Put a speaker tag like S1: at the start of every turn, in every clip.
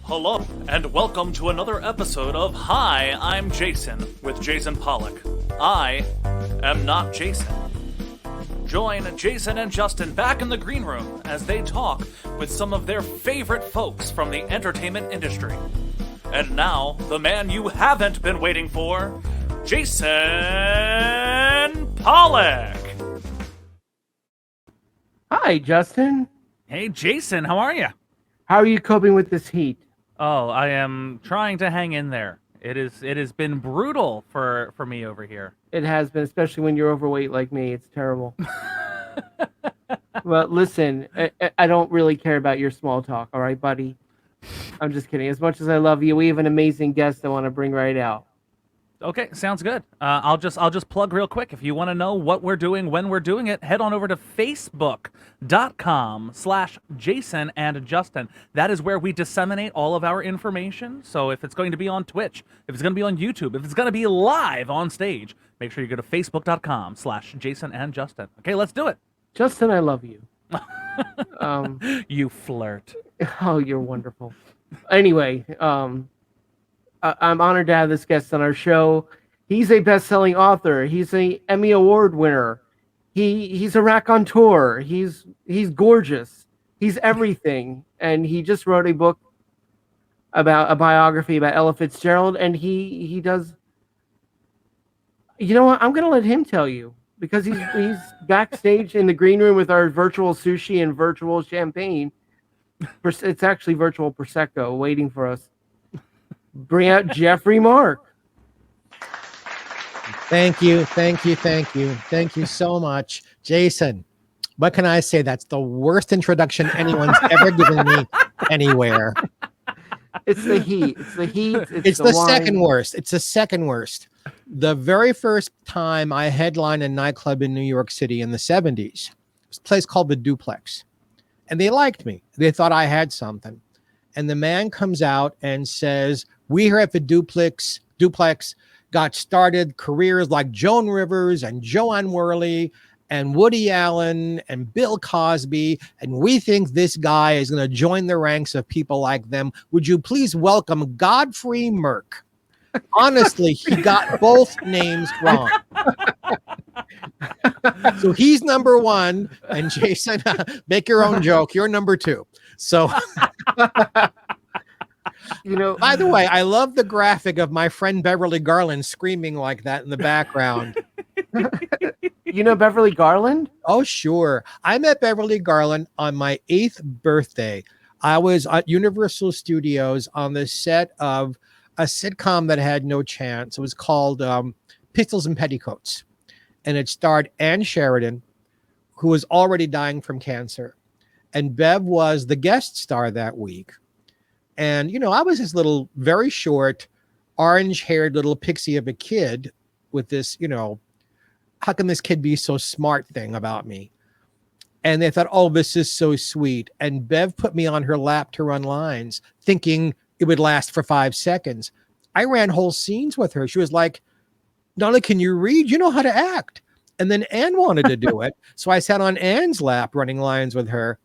S1: Hello, and welcome to another episode of Hi, I'm Jason with Jason Pollock. I am not Jason. Join Jason and Justin back in the green room as they talk with some of their favorite folks from the entertainment industry. And now, the man you haven't been waiting for, Jason Pollock.
S2: Hi, Justin.
S1: Hey, Jason, how are you?
S2: How are you coping with this heat?
S1: Oh, I am trying to hang in there. It has been brutal for me over here.
S2: It has been, especially when you're overweight like me. It's terrible. Well, listen, I don't really care about your small talk, all right, buddy? I'm just kidding. As much as I love you, we have an amazing guest I want to bring right out.
S1: Okay, sounds good. I'll just plug real quick. If you want to know what we're doing, when we're doing it, head on over to facebook.com/Jason and Justin. That is where we disseminate all of our information. So if it's going to be on Twitch, if it's going to be on YouTube, if it's going to be live on stage, make sure you go to facebook.com/Jason and Justin. Okay, let's do it.
S2: Justin, I love you.
S1: You flirt.
S2: Oh, you're wonderful. Anyway, I'm honored to have this guest on our show. He's a best-selling author. He's an Emmy Award winner. He's a raconteur. He's gorgeous. He's everything. And he just wrote a book about a biography about Ella Fitzgerald. And he does. You know what? I'm going to let him tell you because he's backstage in the green room with our virtual sushi and virtual champagne. It's actually virtual prosecco waiting for us. Bring out Geoffrey Mark.
S3: Thank you so much, Jason. What can I say? That's the worst introduction anyone's ever given me anywhere.
S2: It's the heat.
S3: It's the second worst. It's the second worst. The very first time I headlined a nightclub in New York City in the 70s, it was a place called the Duplex. And they liked me. They thought I had something. And the man comes out and says, we here at the Duplex got started careers like Joan Rivers and Joanne Worley and Woody Allen and Bill Cosby. And we think this guy is going to join the ranks of people like them. Would you please welcome Geoffrey Mark? Honestly, he got both names wrong. So he's number one. And Jason, make your own joke. You're number two. So...
S2: You know,
S3: by the way, I love the graphic of my friend Beverly Garland screaming like that in the background.
S2: You know Beverly Garland?
S3: Oh, sure. I met Beverly Garland on my 8th birthday. I was at Universal Studios on the set of a sitcom that had no chance. It was called Pistols and Petticoats. And it starred Ann Sheridan, who was already dying from cancer. And Bev was the guest star that week. And, you know, I was this little, very short, orange-haired little pixie of a kid with this, you know, how can this kid be so smart thing about me? And they thought, oh, this is so sweet. And Bev put me on her lap to run lines, thinking it would last for 5 seconds. I ran whole scenes with her. She was like, not only can you read, you know how to act. And then Ann wanted to do it. So I sat on Ann's lap running lines with her.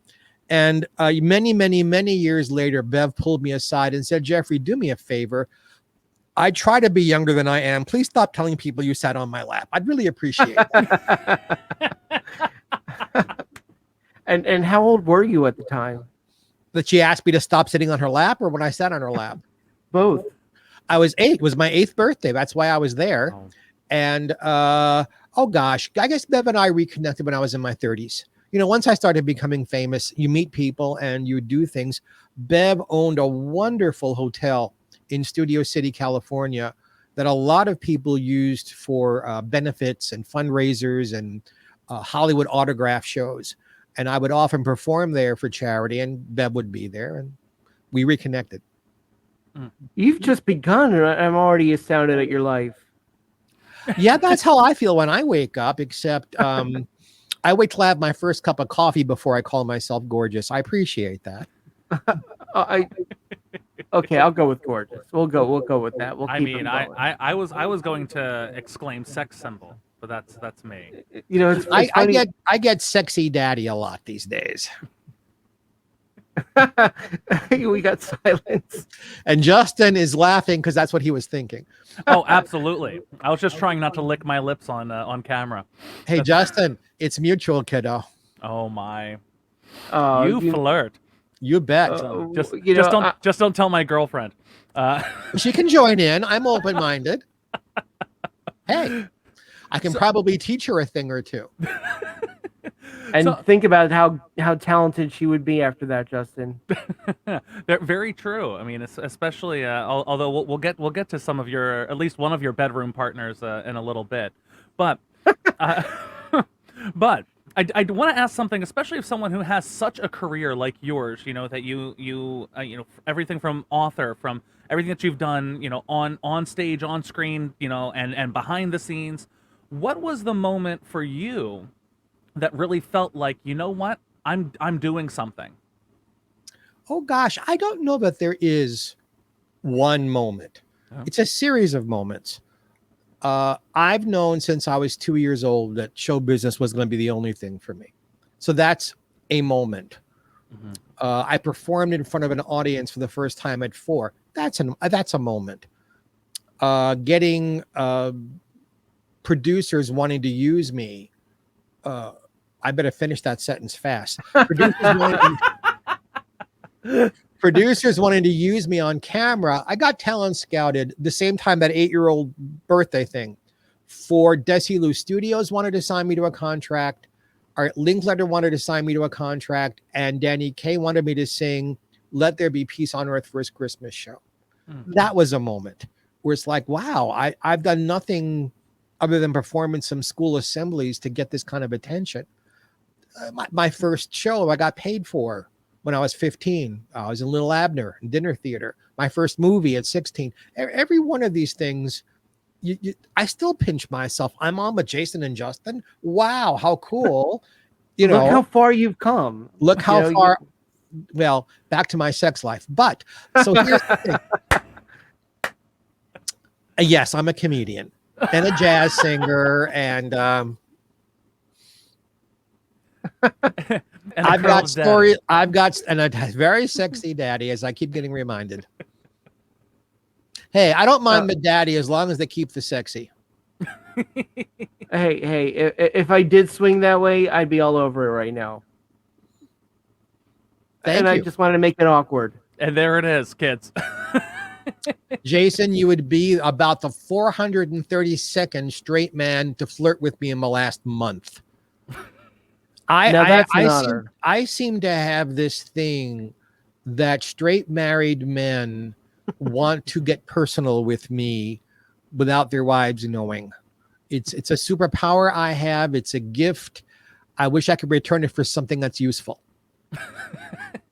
S3: And many years later, Bev pulled me aside and said, Geoffrey, do me a favor. I try to be younger than I am. Please stop telling people you sat on my lap. I'd really appreciate that.
S2: And how old were you at the time?
S3: That she asked me to stop sitting on her lap or when I sat on her lap?
S2: Both.
S3: I was 8. It was my 8th birthday. That's why I was there.
S2: Oh.
S3: And, oh gosh, I guess Bev and I reconnected when I was in my 30s. You know, once I started becoming famous, you meet people and you do things. Bev owned a wonderful hotel in Studio City, California, that a lot of people used for benefits and fundraisers and Hollywood autograph shows. And I would often perform there for charity, and Bev would be there, and we reconnected.
S2: You've just begun, and I'm already astounded at your life.
S3: Yeah, that's how I feel when I wake up, except... I wait till I have my first cup of coffee before I call myself gorgeous. I appreciate that.
S2: Okay, I'll go with gorgeous. We'll go with that.
S1: I was going to exclaim sex symbol, but that's me.
S2: You know, it's funny.
S3: I get sexy daddy a lot these days.
S2: We got silence.
S3: And Justin is laughing because that's what he was thinking.
S1: Oh, absolutely. I was just trying not to lick my lips on camera.
S3: Hey, Justin, it's mutual, kiddo.
S1: Oh my.
S2: You
S1: Flirt.
S3: You bet.
S1: Just don't tell my girlfriend.
S3: She can join in. I'm open-minded. Hey, I can probably teach her a thing or two.
S2: And think about how talented she would be after that, Justin.
S1: They're very true. I mean, especially although we'll get to some of your, at least one of your bedroom partners in a little bit, but but I want to ask something, especially if someone who has such a career like yours, that you everything from author, from everything that you've done, on stage, on screen, and behind the scenes. What was the moment for you that really felt like, you know what, I'm doing something?
S3: Oh gosh, I don't know that there is one moment.
S1: Oh.
S3: It's a series of moments. I've known since I was 2 years old that show business was going to be the only thing for me. So that's a moment.
S1: Mm-hmm.
S3: I performed in front of an audience for the first time at 4. That's a moment. Getting producers wanting to use me. I better finish that sentence fast. Producers wanting to use me on camera. I got talent scouted the same time that 8-year-old birthday thing. For Desilu Studios wanted to sign me to a contract. Art Linkletter wanted to sign me to a contract. And Danny Kaye wanted me to sing Let There Be Peace on Earth for his Christmas show. Mm-hmm. That was a moment where it's like, wow, I've done nothing other than perform in some school assemblies to get this kind of attention. My first show I got paid for when I was 15. I was in Little Abner in dinner theater. My first movie at 16. Every one of these things, I still pinch myself. I'm on with Jason and Justin. Wow, how cool.
S2: Look how far you've come.
S3: Look how far. Well, back to my sex life. But so here's the thing. Yes, I'm a comedian and a jazz singer, and I've got story. Daddy. I've got a very sexy daddy, as I keep getting reminded. Hey, I don't mind the daddy as long as they keep the sexy.
S2: Hey, if I did swing that way, I'd be all over it right now.
S3: Thank you.
S2: I just wanted to make it awkward.
S1: And there it is, kids.
S3: Jason, you would be about the 432nd straight man to flirt with me in the last month. I seem to have this thing that straight married men want to get personal with me without their wives knowing. It's a superpower I have. It's a gift. I wish I could return it for something that's useful.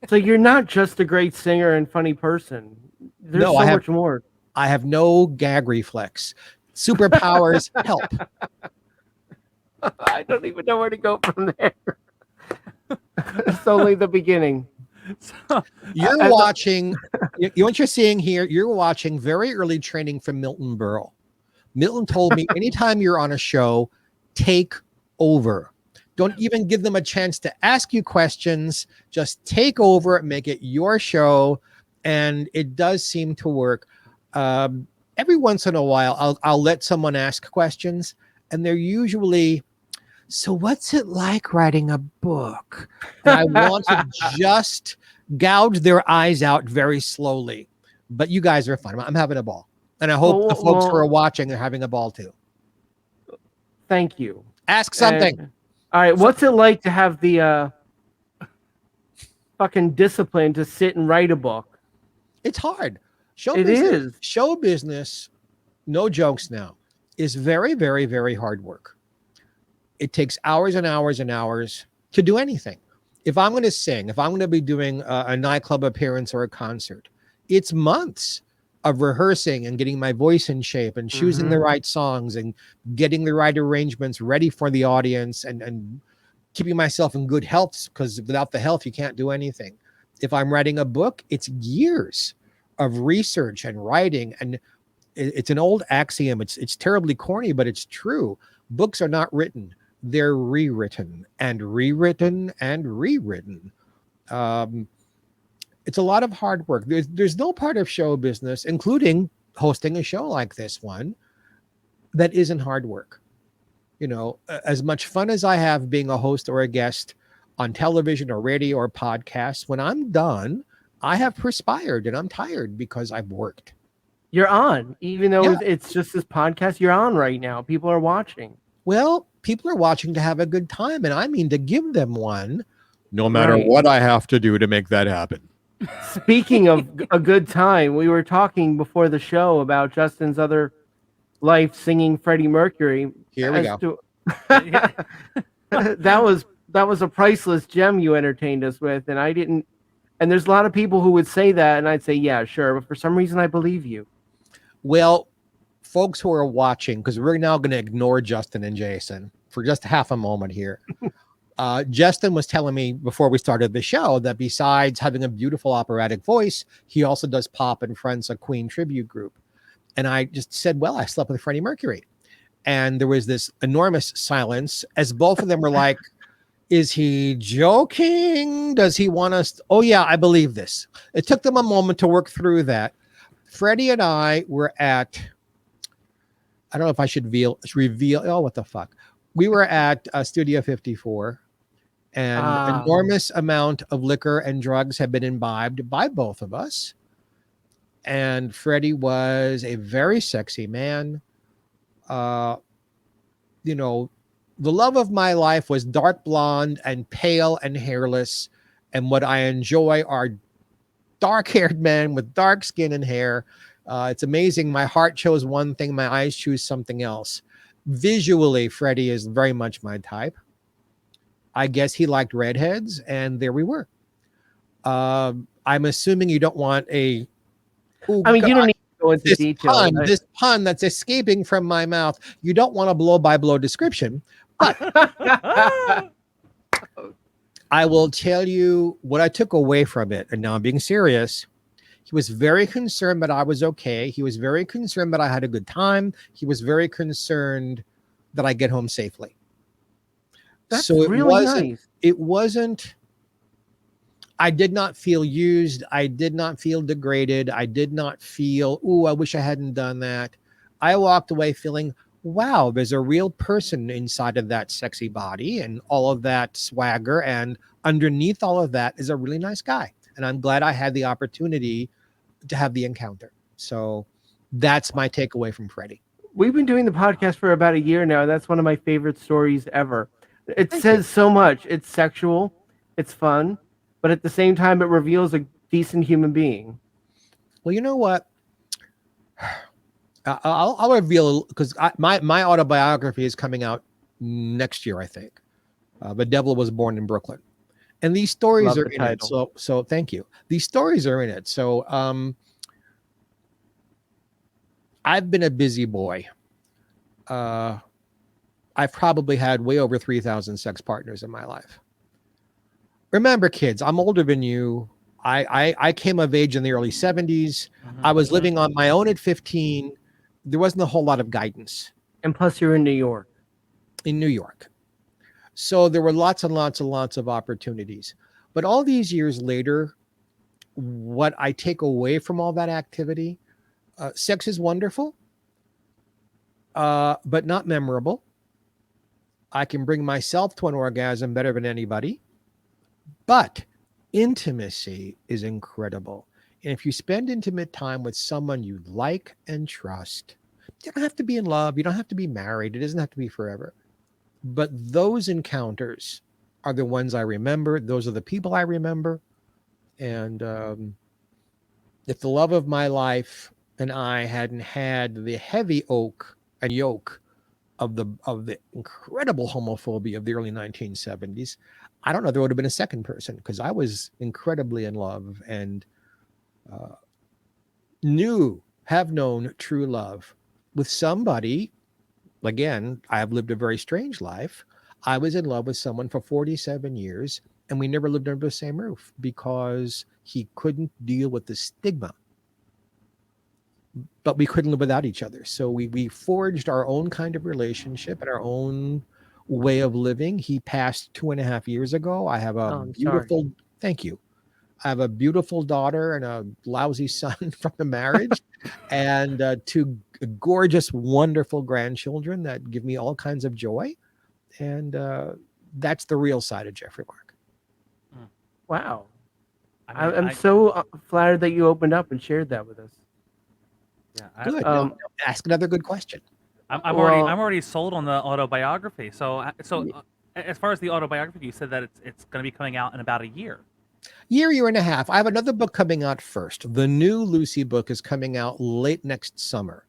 S2: So you're not just a great singer and funny person. There's so much more.
S3: I have no gag reflex. Superpowers help.
S2: I don't even know where to go from there. It's only the beginning.
S3: So, you're watching, what you're seeing here, you're watching very early training from Milton Berle. Milton told me anytime you're on a show, take over. Don't even give them a chance to ask you questions. Just take over, make it your show. And it does seem to work. Every once in a while, I'll let someone ask questions, and they're usually, so what's it like writing a book? And I want to just gouge their eyes out very slowly. But you guys are fun. I'm having a ball. And I hope the folks who are watching are having a ball too.
S2: Thank you.
S3: Ask something.
S2: All right. What's it like to have the fucking discipline to sit and write a book?
S3: It's hard. Show business, no jokes now, is very, very, very hard work. It takes hours and hours and hours to do anything. If I'm going to sing, if I'm going to be doing a nightclub appearance or a concert, it's months of rehearsing and getting my voice in shape and choosing the right songs and getting the right arrangements ready for the audience and keeping myself in good health, because without the health, you can't do anything. If I'm writing a book, it's years of research and writing. And it's an old axiom. It's terribly corny, but it's true. Books are not written. They're rewritten and rewritten and rewritten. It's a lot of hard work. There's no part of show business, including hosting a show like this one, that isn't hard work. As much fun as I have being a host or a guest on television or radio or podcast, when I'm done, I have perspired and I'm tired because I've worked.
S2: You're on, even though
S3: Yeah.
S2: it's just this podcast. You're on right now. People are watching.
S3: Well, people are watching to have a good time, and I mean to give them one, no matter
S2: Right.
S3: what I have to do to make that happen.
S2: Speaking of a good time, we were talking before the show about Justin's other life singing Freddie Mercury.
S3: Here we go.
S2: That was a priceless gem you entertained us with, and I didn't. And there's a lot of people who would say that, and I'd say, yeah, sure, but for some reason, I believe you.
S3: Well, folks who are watching, because we're now going to ignore Justin and Jason for just half a moment here. Justin was telling me before we started the show that besides having a beautiful operatic voice, he also does Pop and Friends, a Queen tribute group. And I just said, well, I slept with Freddie Mercury. And there was this enormous silence as both of them were like, is he joking? Does he want us? Oh, yeah, I believe this. It took them a moment to work through that. Freddie and I were at, I don't know if I should reveal. Oh, what the fuck. We were at Studio 54, and an enormous amount of liquor and drugs had been imbibed by both of us. And Freddie was a very sexy man. The love of my life was dark blonde and pale and hairless. And what I enjoy are dark-haired men with dark skin and hair. It's amazing. My heart chose one thing. My eyes choose something else. Visually, Freddie is very much my type. I guess he liked redheads, and there we were. I'm assuming you don't want a...
S2: You don't need to go into detail.
S3: This pun that's escaping from my mouth. You don't want a blow-by-blow description, but... I will tell you what I took away from it, and now I'm being serious. He was very concerned that I was okay. He was very concerned that I had a good time. He was very concerned that I get home safely.
S2: That's really nice.
S3: It wasn't, I did not feel used. I did not feel degraded. I did not feel, I wish I hadn't done that. I walked away feeling, wow, there's a real person inside of that sexy body and all of that swagger. And underneath all of that is a really nice guy. And I'm glad I had the opportunity to have the encounter. So that's my takeaway from Freddie.
S2: We've been doing the podcast for about a year now. That's one of my favorite stories ever. It says so much. It's sexual. It's fun. But at the same time, it reveals a decent human being.
S3: Well, you know what? I'll reveal, because my autobiography is coming out next year, I think. The Devil Was Born in Brooklyn. And these stories are in it. So thank you. These stories are in it. So I've been a busy boy. I've probably had way over 3,000 sex partners in my life. Remember, kids, I'm older than you. I came of age in the early 70s. I was living on my own at 15. There wasn't a whole lot of guidance.
S2: And plus, you're in New York.
S3: In New York. So there were lots and lots and lots of opportunities. But all these years later, what I take away from all that activity, sex is wonderful, but not memorable. I can bring myself to an orgasm better than anybody. But intimacy is incredible. And if you spend intimate time with someone you like and trust, you don't have to be in love. You don't have to be married. It doesn't have to be forever. But those encounters are the ones I remember. Those are the people I remember. And if the love of my life and I hadn't had the heavy yoke of the incredible homophobia of the early 1970s, I don't know, there would have been a second person, because I was incredibly in love and have known true love with somebody. Again, I have lived a very strange life. I was in love with someone for 47 years, and we never lived under the same roof because he couldn't deal with the stigma. But we couldn't live without each other. So we forged our own kind of relationship and our own way of living. He passed 2.5 years ago. I have a beautiful, thank you. I have a beautiful daughter and a lousy son from the marriage, and two gorgeous, wonderful grandchildren that give me all kinds of joy. And that's the real side of Geoffrey Mark.
S2: Wow.
S1: I mean,
S2: I'm so flattered that you opened up and shared that with us.
S1: yeah,
S3: Good.
S2: Um,
S3: Ask another good question.
S1: I'm
S2: Well-
S1: already sold on the autobiography. So as far as the autobiography, you said that it's going to be coming out in about a year.
S3: Year and a half. I have another book coming out first. The new Lucy book is coming out late next summer.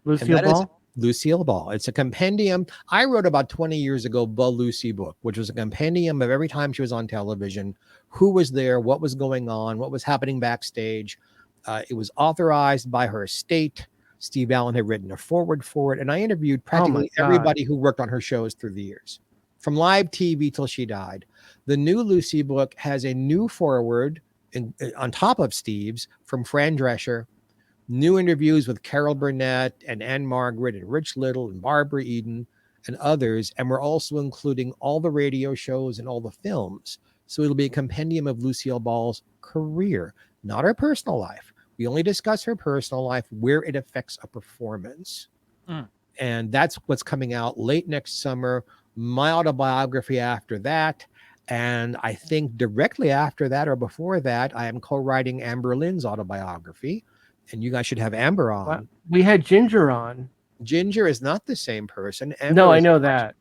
S2: Lucille
S3: that is
S2: Ball?
S3: Lucille Ball. It's a compendium. I wrote about 20 years ago, The Lucy Book, which was a compendium of every time she was on television, who was there, what was going on, what was happening backstage. It was authorized by her estate. Steve Allen had written a foreword for it. And I interviewed practically
S2: God.
S3: everybody who worked on her shows through the years, from live TV till she died. The new Lucy book has a new foreword on top of Steve's from Fran Drescher, new interviews with Carol Burnett and Anne Margaret and Rich Little and Barbara Eden and others. And we're also including all the radio shows and all the films. So it'll be a compendium of Lucille Ball's career, not her personal life. We only discuss her personal life, where it affects a performance. And that's what's coming out late next summer. My autobiography after that. And I think directly after that or before that, I am co-writing Amber Lynn's autobiography. And you guys should have Amber on.
S2: Wow. We had Ginger on.
S3: Ginger is not the same person. Amber
S2: No, I
S3: is
S2: know that.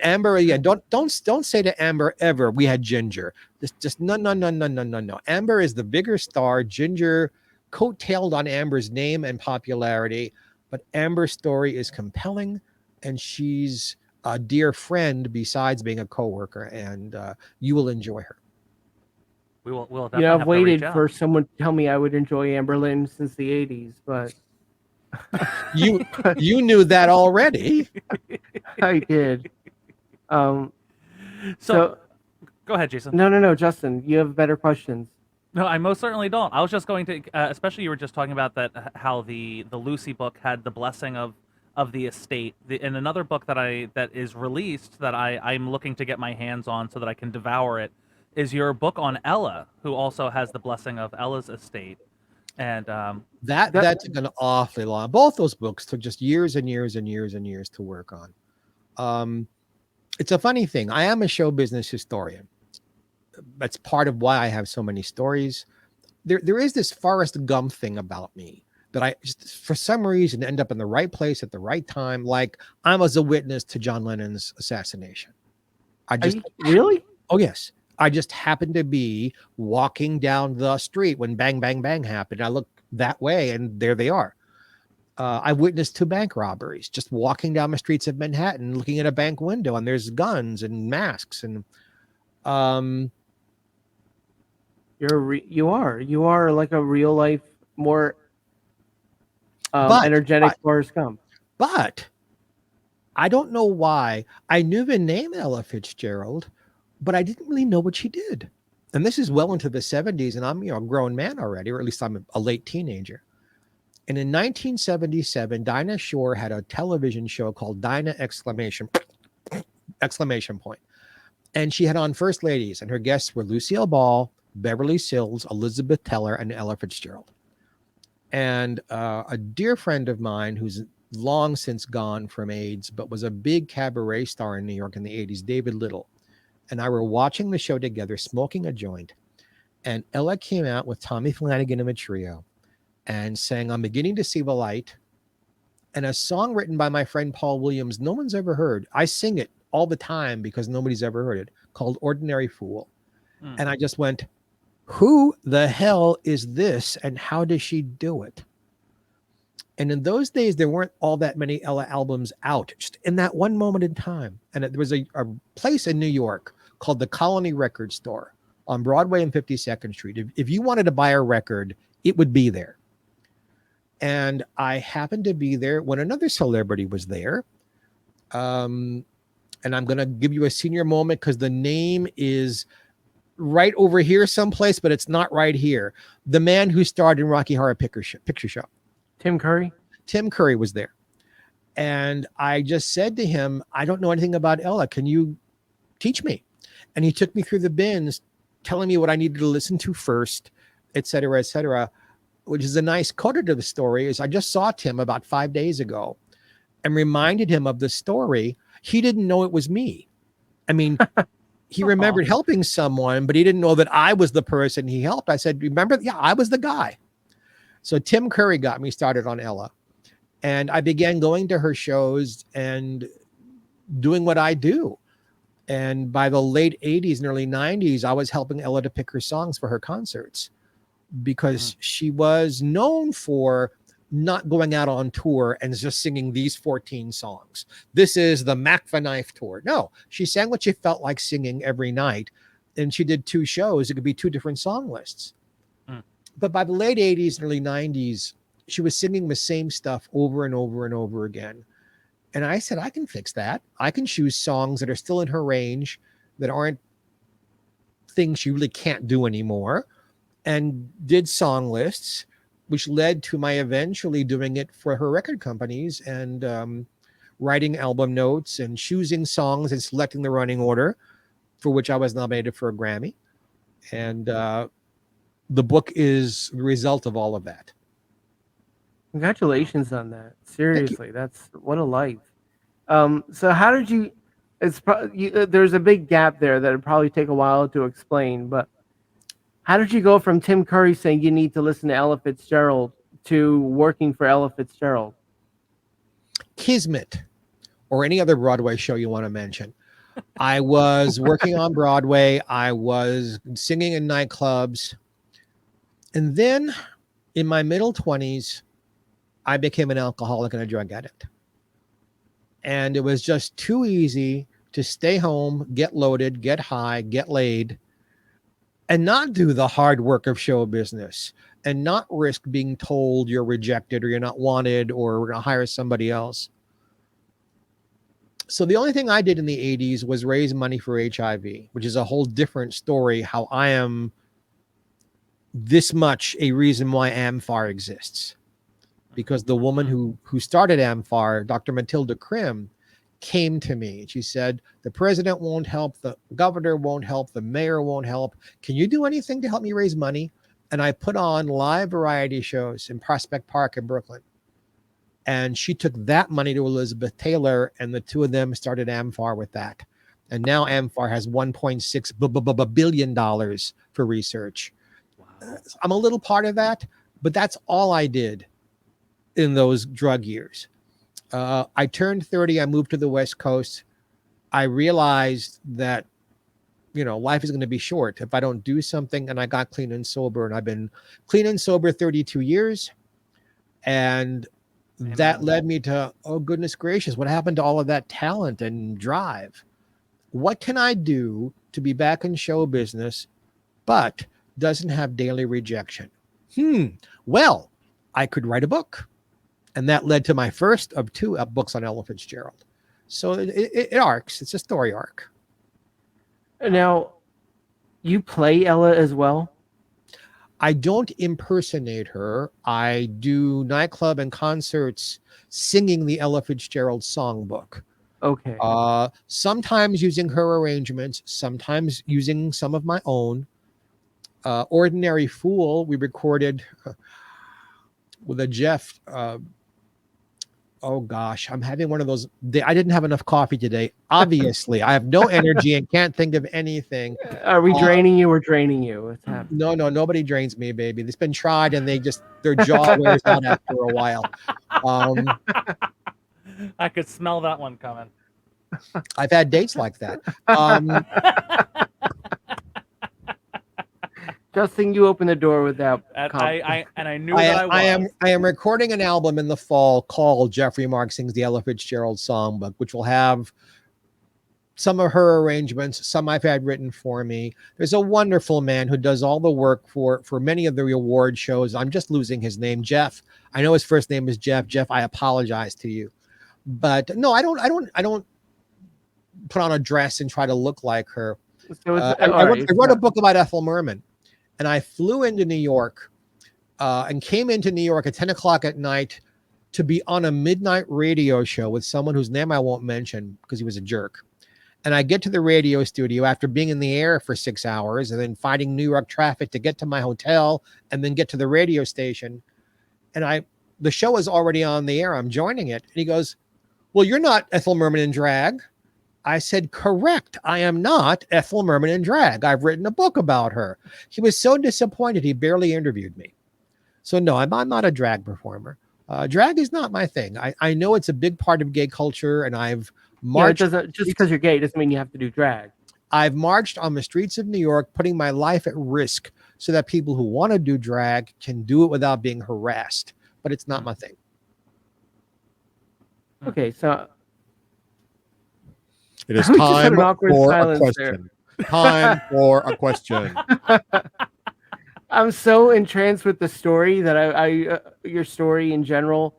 S3: Amber, yeah, don't say to Amber ever we had Ginger. Just no. Amber is the bigger star. Ginger coattailed on Amber's name and popularity, but Amber's story is compelling, and she's a dear friend besides being a coworker, and you will enjoy her.
S1: We'll definitely
S2: You know,
S1: have
S2: I've
S1: to reach
S2: waited
S1: out.
S2: for someone to tell me I would enjoy Amber Lynn since the 80s, but
S3: You knew that already.
S2: I did.
S1: So go ahead, Jason.
S2: No, Justin, you have better questions.
S1: No, I most certainly don't. I was just going to, especially you were just talking about that how the Lucy book had the blessing of the estate. And another book that is released that I'm looking to get my hands on so that I can devour it is your book on Ella, who also has the blessing of Ella's estate. And
S3: that took an awfully long. Both those books took just years and years and years and years to work on. It's a funny thing. I am a show business historian. That's part of why I have so many stories. There is this Forrest Gump thing about me that I just, for some reason, end up in the right place at the right time. Like I was a witness to John Lennon's assassination.
S2: Really?
S3: Oh yes. I just happened to be walking down the street when bang, bang, bang happened. I looked that way and there they are. I witnessed 2 bank robberies, just walking down the streets of Manhattan, looking at a bank window, and there's guns and masks. And
S2: you are like a real life, more energetic Forrest Gump.
S3: But I don't know why. I knew the name Ella Fitzgerald, but I didn't really know what she did. And this is well into the 70s, and I'm a grown man already, or at least I'm a late teenager. And in 1977, Dinah Shore had a television show called Dinah ! And she had on First Ladies, and her guests were Lucille Ball, Beverly Sills, Elizabeth Teller, and Ella Fitzgerald. And a dear friend of mine who's long since gone from AIDS, but was a big cabaret star in New York in the 80s, David Little, and I were watching the show together, smoking a joint. And Ella came out with Tommy Flanagan and a trio and sang I'm Beginning to See the Light, and a song written by my friend Paul Williams no one's ever heard. I sing it all the time because nobody's ever heard it, called Ordinary Fool. And I just went, who the hell is this and how does she do it? And in those days, there weren't all that many Ella albums out, just in that one moment in time. And there was a place in New York called the Colony Record Store on Broadway and 52nd Street. If you wanted to buy a record, it would be there. And I happened to be there when another celebrity was there. And I'm going to give you a senior moment because the name is right over here someplace, but it's not right here. The man who starred in Rocky Horror Picture Show.
S2: Tim Curry?
S3: Tim Curry was there. And I just said to him, I don't know anything about Ella. Can you teach me? And he took me through the bins, telling me what I needed to listen to first et cetera, which is a nice coda to the story, is I just saw Tim about 5 days ago and reminded him of the story. He didn't know it was me. I mean, he remembered helping someone, but he didn't know that I was the person he helped. I said, remember? Yeah, I was the guy. So Tim Curry got me started on Ella. And I began going to her shows and doing what I do. And by the late 80s and early 90s, I was helping Ella to pick her songs for her concerts because she was known for not going out on tour and just singing these 14 songs. This is the Mac the Knife tour. No, she sang what she felt like singing every night. And she did 2 shows. It could be 2 different song lists. But by the late 80s and early 90s, she was singing the same stuff over and over and over again. And I said, I can fix that. I can choose songs that are still in her range, that aren't things she really can't do anymore, and did song lists, which led to my eventually doing it for her record companies and writing album notes and choosing songs and selecting the running order, for which I was nominated for a Grammy. And the book is the result of all of that.
S2: Congratulations on that. Seriously, that's what a life. So how did you? There's a big gap there that would probably take a while to explain. But how did you go from Tim Curry saying you need to listen to Ella Fitzgerald to working for Ella Fitzgerald?
S3: Kismet, or any other Broadway show you want to mention. I was working on Broadway. I was singing in nightclubs. And then in my middle 20s, I became an alcoholic and a drug addict. And it was just too easy to stay home, get loaded, get high, get laid, and not do the hard work of show business and not risk being told you're rejected or you're not wanted or we're going to hire somebody else. So the only thing I did in the 80s was raise money for HIV, which is a whole different story, how I am this much a reason why AMFAR exists. Because the woman who started AMFAR, Dr. Matilda Krim, came to me. She said, the president won't help, the governor won't help, the mayor won't help. Can you do anything to help me raise money? And I put on live variety shows in Prospect Park in Brooklyn. And she took that money to Elizabeth Taylor, and the two of them started AMFAR with that. And now AMFAR has $1.6 billion for research. Wow. I'm a little part of that, but that's all I did in those drug years. I turned 30. I moved to the West Coast. I realized that, life is going to be short if I don't do something. And I got clean and sober. And I've been clean and sober 32 years. And that led me to, oh, goodness gracious, what happened to all of that talent and drive? What can I do to be back in show business, but doesn't have daily rejection? Well, I could write a book. And that led to my first of 2 books on Ella Fitzgerald. So it arcs. It's a story arc.
S2: Now, you play Ella as well?
S3: I don't impersonate her. I do nightclub and concerts singing the Ella Fitzgerald songbook.
S2: Okay.
S3: Sometimes using her arrangements, sometimes using some of my own. Ordinary Fool, we recorded with a Jeff. Oh gosh, I'm having one of those. I didn't have enough coffee today. Obviously, I have no energy and can't think of anything.
S2: Are we draining you or draining you? What's happening?
S3: No, nobody drains me, baby. It's been tried, and their jaw wears out after a while.
S1: I could smell that one coming.
S3: I've had dates like that.
S2: Justin, you opened the door with that.
S1: I knew that I was.
S3: I am recording an album in the fall called Geoffrey Mark Sings the Ella Fitzgerald Songbook, which will have some of her arrangements, some I've had written for me. There's a wonderful man who does all the work for many of the award shows. I'm just losing his name, Jeff. I know his first name is Jeff. Jeff, I apologize to you, but no, I don't put on a dress and try to look like her.
S2: So
S3: I wrote a book about Ethel Merman. And I flew into New York and came into New York at 10 o'clock at night to be on a midnight radio show with someone whose name I won't mention because he was a jerk. And I get to the radio studio after being in the air for 6 hours and then fighting New York traffic to get to my hotel and then get to the radio station. And the show is already on the air. I'm joining it. And he goes, well, you're not Ethel Merman in drag. I said, correct. I am not Ethel Merman in drag. I've written a book about her. He was so disappointed. He barely interviewed me. So no, I'm not a drag performer. Drag is not my thing. I know it's a big part of gay culture, and I've marched.
S2: Yeah, just because you're gay doesn't mean you have to do drag.
S3: I've marched on the streets of New York, putting my life at risk so that people who want to do drag can do it without being harassed. But it's not my thing.
S2: Okay, so
S3: it is
S2: I just had
S3: time
S2: an awkward
S3: for a
S2: silence
S3: question. Time for a question.
S2: I'm so entranced with the story that your story in general,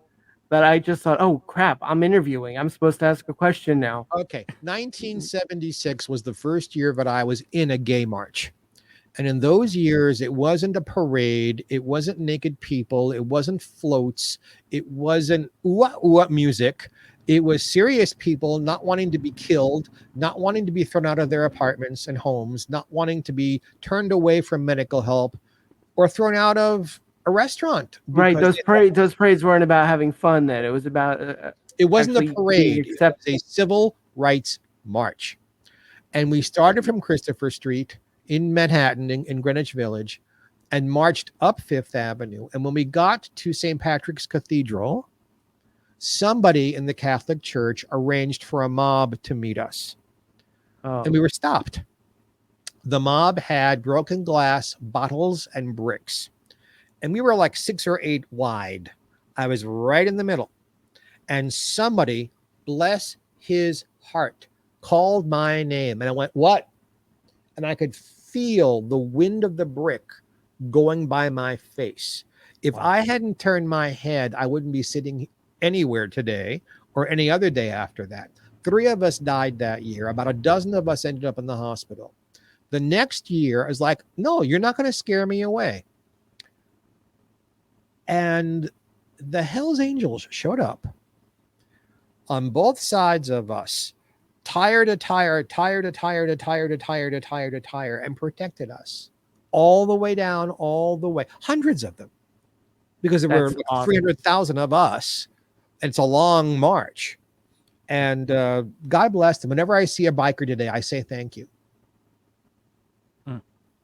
S2: that I just thought, oh crap, I'm interviewing. I'm supposed to ask a question now.
S3: Okay. 1976 was the first year that I was in a gay march. And in those years, it wasn't a parade. It wasn't naked people. It wasn't floats. It wasn't ooh-ah music. It was serious people not wanting to be killed, not wanting to be thrown out of their apartments and homes, not wanting to be turned away from medical help or thrown out of a restaurant.
S2: Right. Those parades weren't about having fun then. It was about
S3: it wasn't a parade. It was a civil rights march. And we started from Christopher Street in Manhattan, in Greenwich Village, and marched up Fifth Avenue. And when we got to St. Patrick's Cathedral, somebody in the Catholic Church arranged for a mob to meet us. Oh. And we were stopped. The mob had broken glass, bottles, and bricks. And we were like 6 or 8 wide. I was right in the middle. And somebody, bless his heart, called my name. And I went, what? And I could feel the wind of the brick going by my face. If I hadn't turned my head, I wouldn't be sitting anywhere today or any other day after that. 3 of us died that year. About a dozen of us ended up in the hospital. The next year, I was like, no, you're not going to scare me away. And the Hells Angels showed up on both sides of us, tire to tire, tire to tire to tire to tire to tire to tire, and protected us all the way down, all the way. Hundreds of them, because there were awesome. 300,000 of us. And it's a long march. And God bless them. Whenever I see a biker today, I say thank you.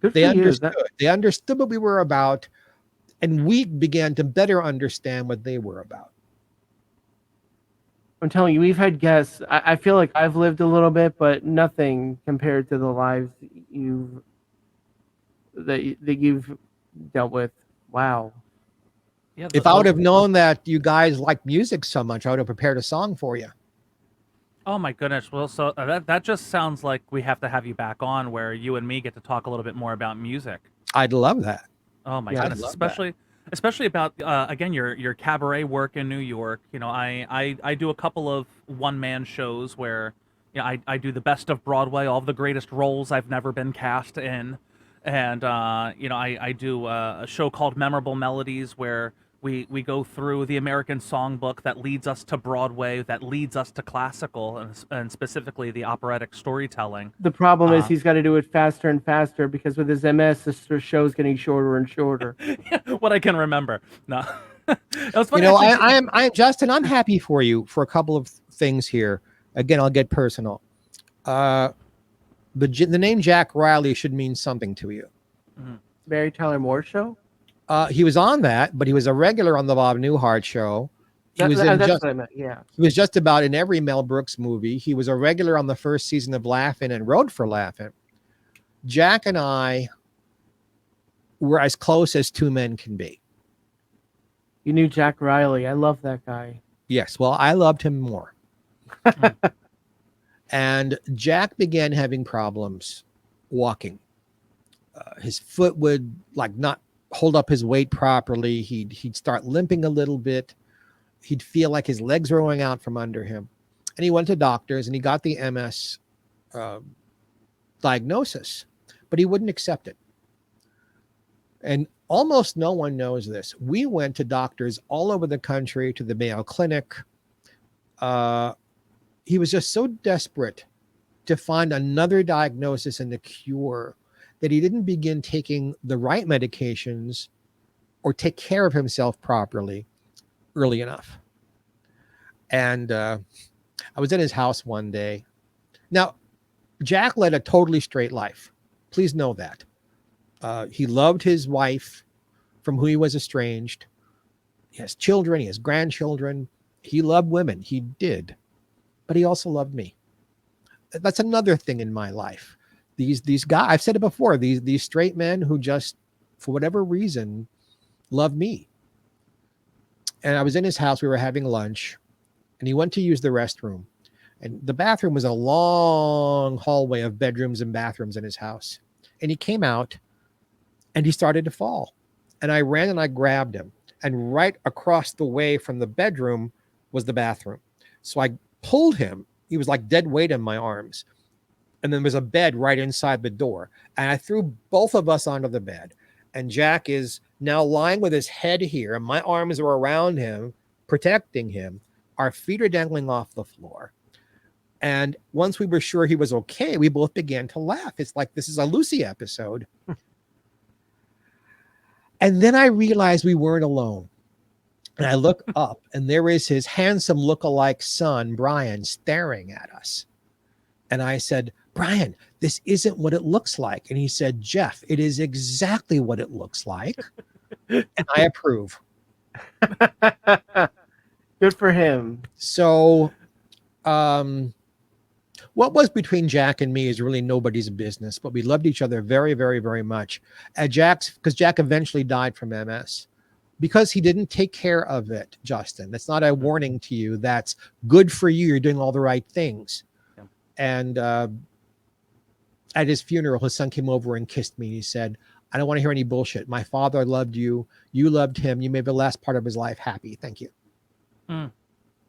S3: They understood. They understood what we were about, and we began to better understand what they were about.
S2: I'm telling you, we've had guests. I feel like I've lived a little bit, but nothing compared to the lives that you've dealt with. Wow.
S3: Yeah, if I would have known that you guys like music so much, I would have prepared a song for you.
S1: Oh my goodness! Well, so that just sounds like we have to have you back on, where you and me get to talk a little bit more about music.
S3: I'd love that.
S1: Oh my goodness! Especially about again your cabaret work in New York. You know, I do a couple of one-man shows where, you know, I do the best of Broadway, all of the greatest roles I've never been cast in, and you know, I do a show called Memorable Melodies where we go through the American songbook that leads us to Broadway, that leads us to classical, and specifically the operatic storytelling.
S2: The problem is he's got to do it faster and faster, because with his MS, the show's getting shorter and shorter.
S1: What I can remember. No.
S3: You know, I Justin, I'm happy for you for a couple of things here. Again, I'll get personal. The name Jack Riley should mean something to you.
S2: Mm-hmm. Mary Tyler Moore Show?
S3: He was on that, but he was a regular on the Bob Newhart Show.
S2: That's what I meant, yeah.
S3: He was just about in every Mel Brooks movie. He was a regular on the first season of Laugh-In and Road for Laugh-In. Jack and I were as close as two men can be.
S2: You knew Jack Riley. I love that guy.
S3: Yes, well, I loved him more. And Jack began having problems walking. His foot would not hold up his weight properly. He'd start limping a little bit. He'd feel like his legs were going out from under him. And he went to doctors and he got the MS diagnosis, but he wouldn't accept it. And almost no one knows this. We went to doctors all over the country, to the Mayo Clinic. He was just so desperate to find another diagnosis and a cure that he didn't begin taking the right medications or take care of himself properly early enough. And I was in his house one day. Now, Jack led a totally straight life. Please know that. He loved his wife from whom he was estranged. He has children. He has grandchildren. He loved women. He did. But he also loved me. That's another thing in my life. These guys, I've said it before, these straight men who just, for whatever reason, love me. And I was in his house. We were having lunch. And he went to use the restroom. And the bathroom was a long hallway of bedrooms and bathrooms in his house. And he came out and he started to fall. And I ran and I grabbed him. And right across the way from the bedroom was the bathroom. So I pulled him. He was like dead weight in my arms. And then there was a bed right inside the door. And I threw both of us onto the bed. And Jack is now lying with his head here. And my arms are around him, protecting him. Our feet are dangling off the floor. And once we were sure he was okay, we both began to laugh. It's like, this is a Lucy episode. And then I realized we weren't alone. And I look up and there is his handsome look-alike son, Brian, staring at us. And I said, Brian, this isn't what it looks like. And he said, Jeff, it is exactly what it looks like. And I approve.
S2: Good for him.
S3: So, what was between Jack and me is really nobody's business, but we loved each other very, very, very much. Because Jack eventually died from MS. Because he didn't take care of it, Justin. That's not a warning to you. That's good for you. You're doing all the right things. Yeah. And at his funeral, his son came over and kissed me. He said, I don't want to hear any bullshit. My father loved you. You loved him. You made the last part of his life happy. Thank you.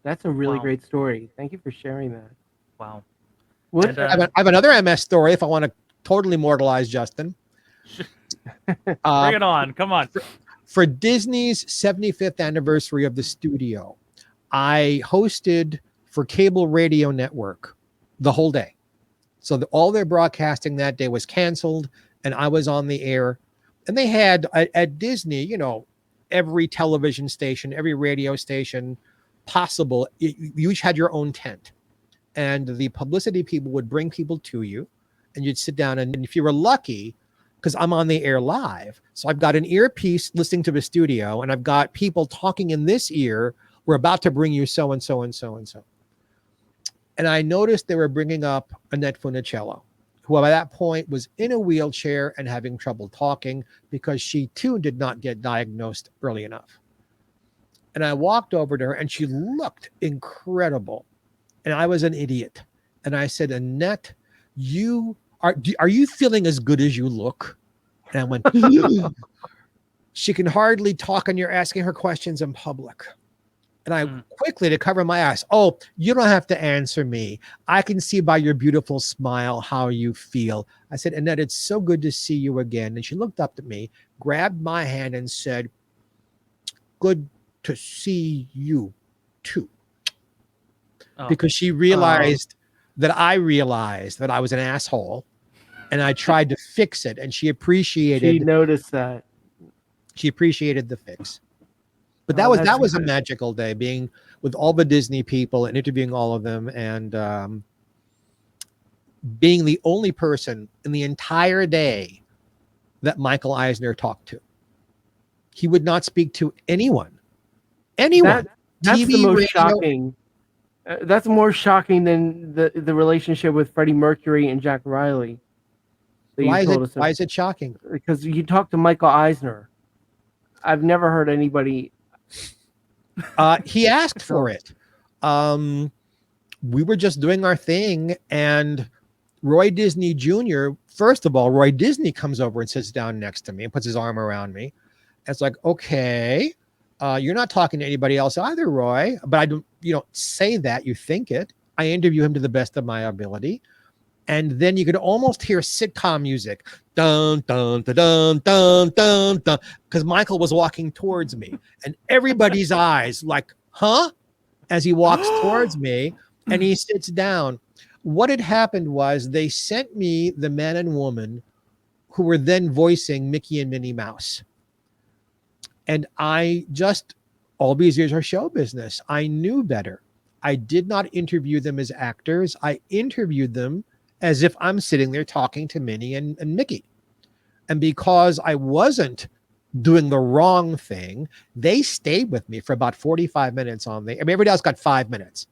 S2: That's a really great story. Thank you for sharing that.
S1: Wow.
S2: And,
S3: I have another MS story if I want to totally immortalize Justin.
S1: Bring it on. Come on.
S3: For Disney's 75th anniversary of the studio, I hosted for Cable Radio Network the whole day. So all their broadcasting that day was canceled, and I was on the air. And they had at Disney, you know, every television station, every radio station possible. You each had your own tent. And the publicity people would bring people to you, and you'd sit down. And if you were lucky, because I'm on the air live, so I've got an earpiece listening to the studio, and I've got people talking in this ear. We're about to bring you so and so and so and so. And I noticed they were bringing up Annette Funicello, who by that point was in a wheelchair and having trouble talking because she too did not get diagnosed early enough. And I walked over to her, and she looked incredible. And I was an idiot. And I said, Annette, are you feeling as good as you look? And I went, she can hardly talk, and you're asking her questions in public. And I quickly, to cover my eyes, oh, you don't have to answer me. I can see by your beautiful smile how you feel. I said, Annette, it's so good to see you again. And she looked up at me, grabbed my hand, and said, good to see you too. Because she realized that I realized that I was an asshole, and I tried to fix it, and she appreciated.
S2: She noticed that.
S3: She appreciated the fix. But that was a magical day, being with all the Disney people and interviewing all of them, and being the only person in the entire day that Michael Eisner talked to. He would not speak to anyone. That's
S2: TV, the most shocking. That's more shocking than the relationship with Freddie Mercury and Jack Riley.
S3: Why is it shocking?
S2: Because you talked to Michael Eisner. I've never heard anybody.
S3: He asked for it. We were just doing our thing, and Roy Disney Jr., first of all, Roy Disney comes over and sits down next to me and puts his arm around me. It's like, okay, you're not talking to anybody else either, Roy. But you don't say that, you think it. I interview him to the best of my ability. And then you could almost hear sitcom music. Dun, dun, dun, dun, dun, dun, dun. Because Michael was walking towards me. And everybody's eyes like, huh? As he walks towards me and he sits down. What had happened was they sent me the man and woman who were then voicing Mickey and Minnie Mouse. And I just, all these years are show business. I knew better. I did not interview them as actors. I interviewed them as if I'm sitting there talking to Minnie and Mickey. And because I wasn't doing the wrong thing, they stayed with me for about 45 minutes I mean, everybody else got 5 minutes.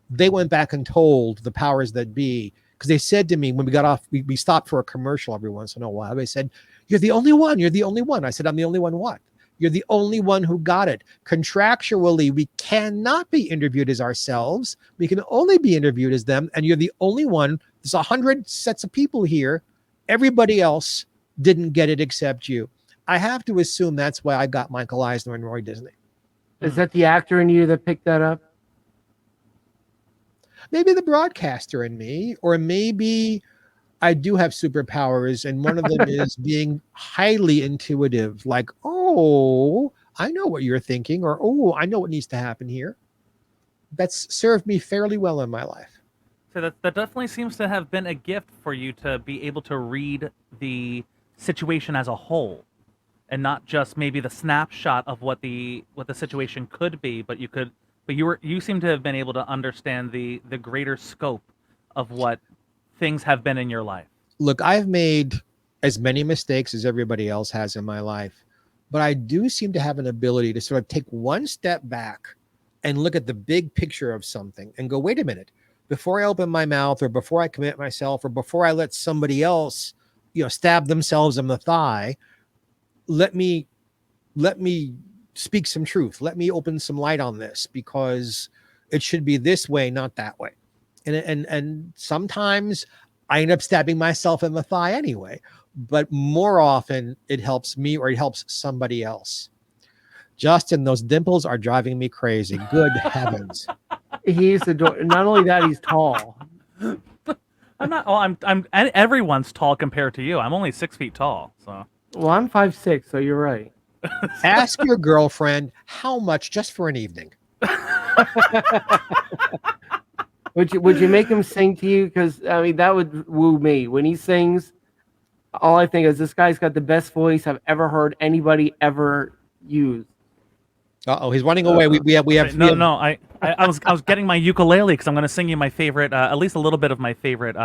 S3: They went back and told the powers that be, because they said to me when we got off, we stopped for a commercial every once in a while. They said, "You're the only one. You're the only one." I said, "I'm the only one what?" "You're the only one who got it. Contractually, we cannot be interviewed as ourselves. We can only be interviewed as them. And you're the only one. There's 100 sets of people here. Everybody else didn't get it except you." I have to assume that's why I got Michael Eisner and Roy Disney.
S2: Is that the actor in you that picked that up?
S3: Maybe the broadcaster in me, or maybe I do have superpowers, and one of them is being highly intuitive, like, "Oh, I know what you're thinking," or "Oh, I know what needs to happen here." That's served me fairly well in my life.
S1: So that definitely seems to have been a gift for you to be able to read the situation as a whole, and not just maybe the snapshot of what the situation could be, but you seem to have been able to understand the greater scope of what things have been in your life.
S3: Look, I've made as many mistakes as everybody else has in my life, but I do seem to have an ability to sort of take one step back and look at the big picture of something and go, "Wait a minute, before I open my mouth, or before I commit myself, or before I let somebody else, stab themselves in the thigh, let me speak some truth. Let me open some light on this, because it should be this way, not that way." And sometimes I end up stabbing myself in the thigh anyway, but more often it helps me or it helps somebody else. Justin, those dimples are driving me crazy. Good heavens.
S2: He's not only that, he's tall.
S1: I'm not. Oh, I'm. Everyone's tall compared to you. I'm only 6 feet tall. So.
S2: Well, I'm 5'6", so you're right.
S3: Ask your girlfriend how much just for an evening.
S2: Would you make him sing to you? Because I mean, that would woo me. When he sings, all I think is this guy's got the best voice I've ever heard anybody ever use.
S3: Uh-oh, he's running away. We have
S1: No. I was getting my ukulele because I'm going to sing you my favorite, at least a little bit of my favorite.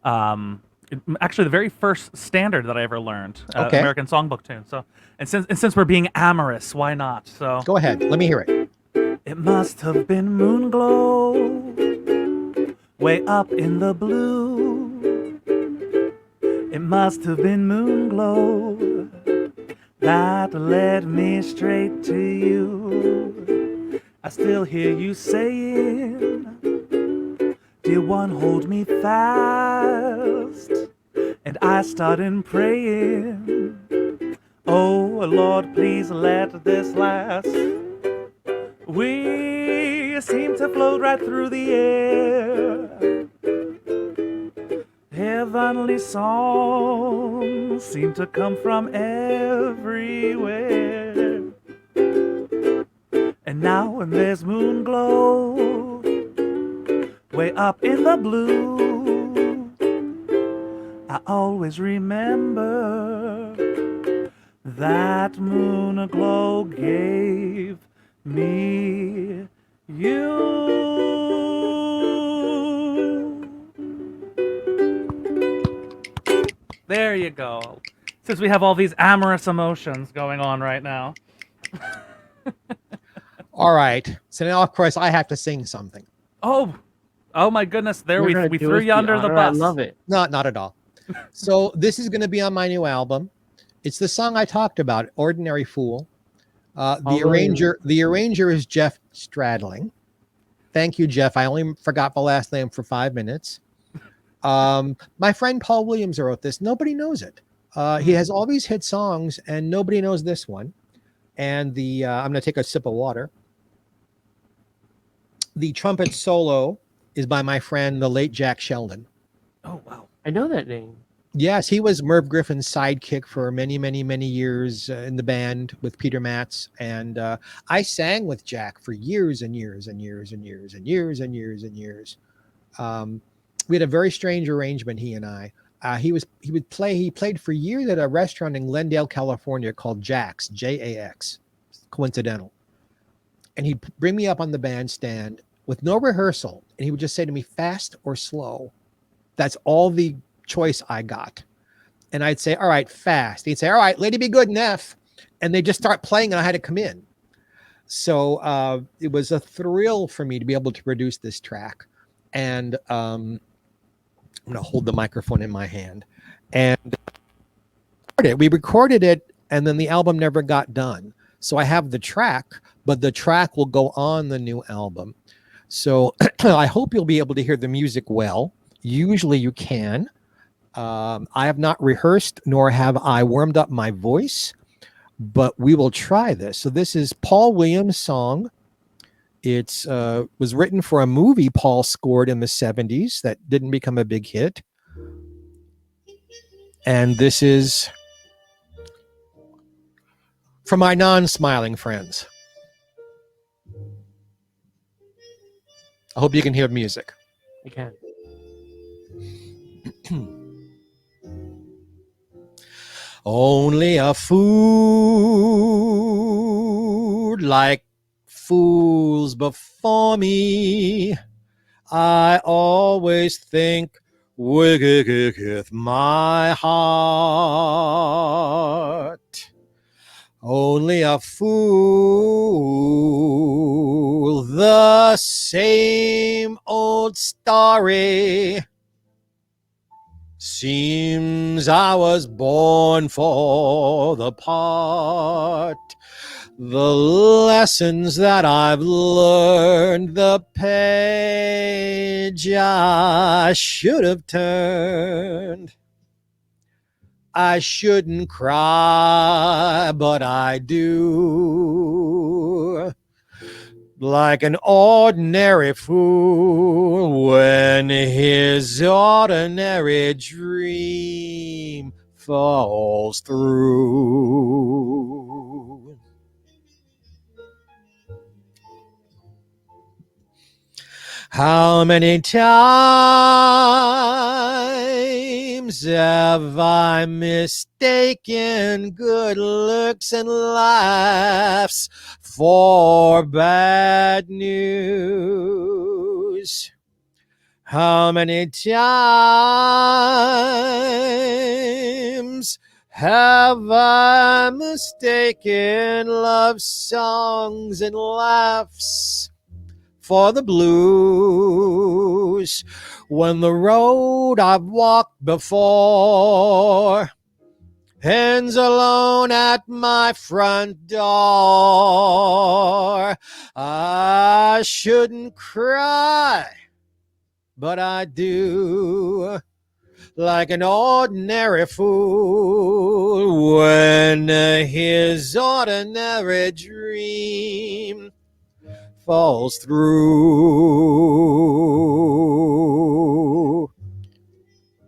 S1: Actually, the very first standard that I ever learned,
S3: Okay.
S1: American Songbook tune. So, and since we're being amorous, why not? So
S3: Go ahead. Let me hear it.
S1: It must have been moon glow, way up in the blue. It must have been moon glow that led me straight to you. I still hear you saying, "Dear one, hold me fast." And I started praying, "Oh Lord, please let this last." We seem to float right through the air. Heavenly songs seem to come from everywhere. And now when there's moon glow, way up in the blue, I always remember that moon glow gave me you. There you go. Since we have all these amorous emotions going on right now.
S3: All right. So now, of course, I have to sing something.
S1: Oh my goodness. There
S2: You're
S1: we
S2: gonna do
S1: threw
S2: us
S1: you under the
S2: honor.
S1: bus.
S2: I love it.
S3: Not at all. So this is going to be on my new album. It's the song I talked about, "Ordinary Fool." The arranger is Jeff Stradling. Thank you, Jeff. I only forgot the last name for 5 minutes. My friend Paul Williams wrote this. Nobody knows it. He has all these hit songs, and nobody knows this one. And I'm going to take a sip of water. The trumpet solo is by my friend, the late Jack Sheldon.
S1: Oh, wow.
S2: I know that name.
S3: Yes, he was Merv Griffin's sidekick for many, many, many years in the band with Peter Matz. And I sang with Jack for years and years and years and years and years and years and years. We had a very strange arrangement, he and I. He played for years at a restaurant in Glendale, California called Jax, Jax, coincidental. And he'd bring me up on the bandstand with no rehearsal. And he would just say to me, fast or slow. That's all the choice I got. And I'd say, all right, fast. He'd say, all right, Lady Be Good in F. And they just start playing and I had to come in. So it was a thrill for me to be able to produce this track. And I'm going to hold the microphone in my hand. And we recorded it, and then the album never got done. So I have the track, but the track will go on the new album. So I hope you'll be able to hear the music well. Usually you can. I have not rehearsed, nor have I warmed up my voice, but we will try this. So this is Paul Williams' song. It was written for a movie Paul scored in the 70s that didn't become a big hit. And this is for my non-smiling friends. I hope you can hear music.
S2: I can.
S3: Only a fool like fools before me, I always think with my heart. Only a fool, the same old story. Seems I was born for the part. The lessons that I've learned, the page I should have turned. I shouldn't cry, but I do. Like an ordinary fool when his ordinary dream falls through. How many times have I mistaken good looks and laughs for bad news? How many times have I mistaken love songs and laughs for the blues, when the road I've walked before ends alone at my front door? I shouldn't cry, but I do, like an ordinary fool when his ordinary dream falls through.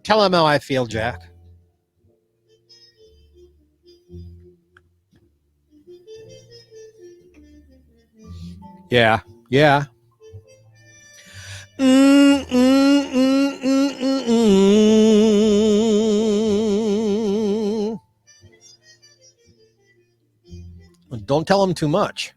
S3: Tell him how I feel, Jack. Yeah. Don't tell him too much.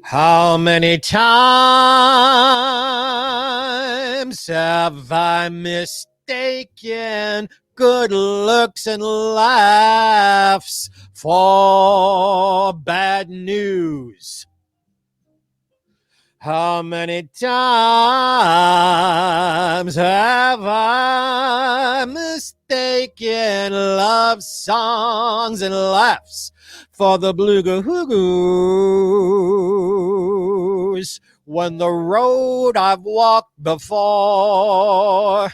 S3: How many times have I mistaken good looks and laughs for bad news? How many times have I mistaken love songs and laughs for the blue-goo-goos, when the road I've walked before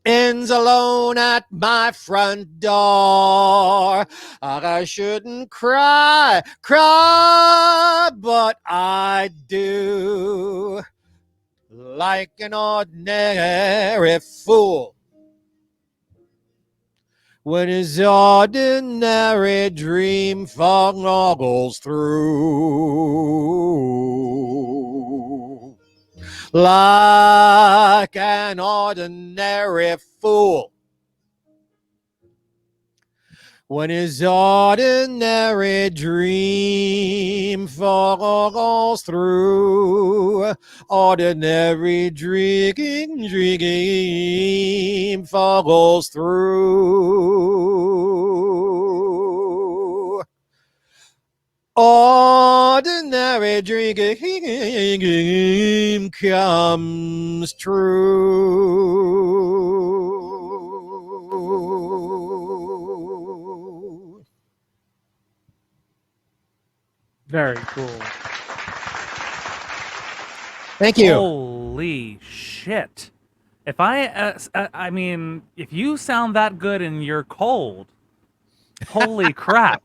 S3: ends alone at my front door? I shouldn't cry, but I do, like an ordinary fool When his ordinary dream goes through, like an ordinary fool. When his ordinary dream falls through, ordinary dream falls through. Ordinary dream comes true.
S2: Very cool.
S3: Thank you.
S1: Holy shit! If I mean, if you sound that good and you're cold, holy crap!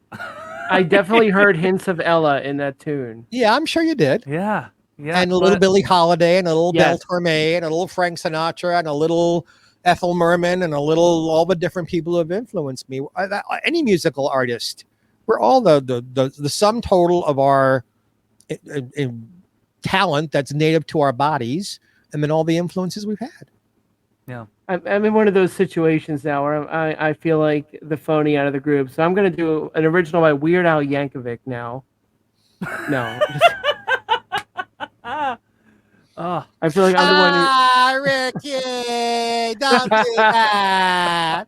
S2: I definitely heard hints of Ella in that tune.
S3: Yeah, I'm sure you did.
S1: Yeah,
S3: And a little Billie Holiday, and a little
S2: Yes.
S3: Belle Torme, and a little Frank Sinatra, and a little Ethel Merman, and a little all the different people who have influenced me. Any musical artist, we're all the sum total of our talent that's native to our bodies, and then all the influences we've had.
S1: Yeah.
S2: I'm in one of those situations now where I feel like the phony out of the group. So I'm going to do an original by Weird Al Yankovic now. No.
S1: Oh,
S2: I feel like I'm the one who...
S3: Ricky, don't do that.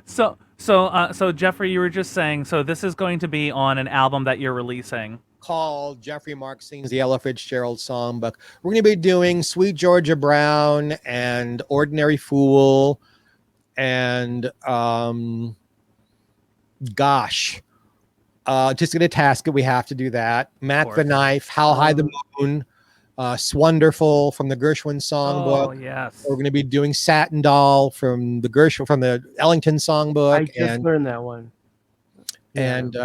S1: So Geoffrey, you were just saying, so this is going to be on an album that you're releasing.
S3: Called Geoffrey Mark Sings the Ella Fitzgerald Songbook. We're going to be doing Sweet Georgia Brown and Ordinary Fool and gosh, just going to task it. We have to do that. Mac the Knife, How High the Moon, Swonderful from the Gershwin Songbook.
S1: Oh yes.
S3: We're going to be doing Satin Doll from the Ellington Songbook.
S2: I just learned that one.
S3: And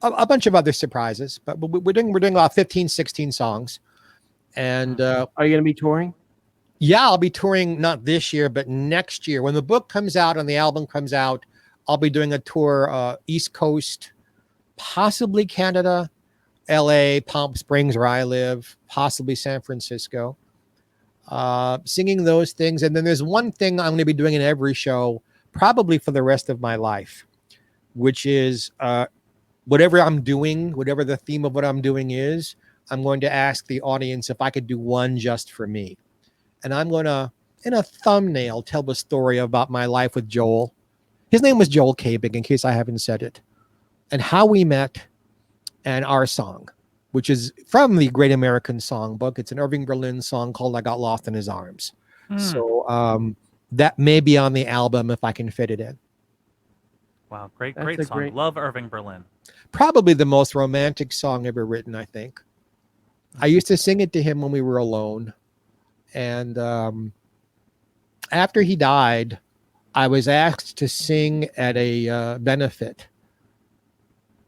S3: a bunch of other surprises, but we're doing about 15, 16 songs. And
S2: are you going to be touring?
S3: Yeah, I'll be touring not this year, but next year. When the book comes out and the album comes out, I'll be doing a tour East Coast, possibly Canada, LA, Palm Springs, where I live, possibly San Francisco, singing those things. And then there's one thing I'm going to be doing in every show, probably for the rest of my life, which is whatever I'm doing, whatever the theme of what I'm doing is, I'm going to ask the audience if I could do one just for me. And I'm going to, in a thumbnail, tell the story about my life with Joel. His name was Joel Kabig, in case I haven't said it. And how we met and our song, which is from the Great American Songbook. It's an Irving Berlin song called I Got Lost in His Arms. So that may be on the album if I can fit it in.
S1: Wow, great song. Love Irving Berlin.
S3: Probably the most romantic song ever written, I think. I used to sing it to him when we were alone. And after he died, I was asked to sing at a benefit.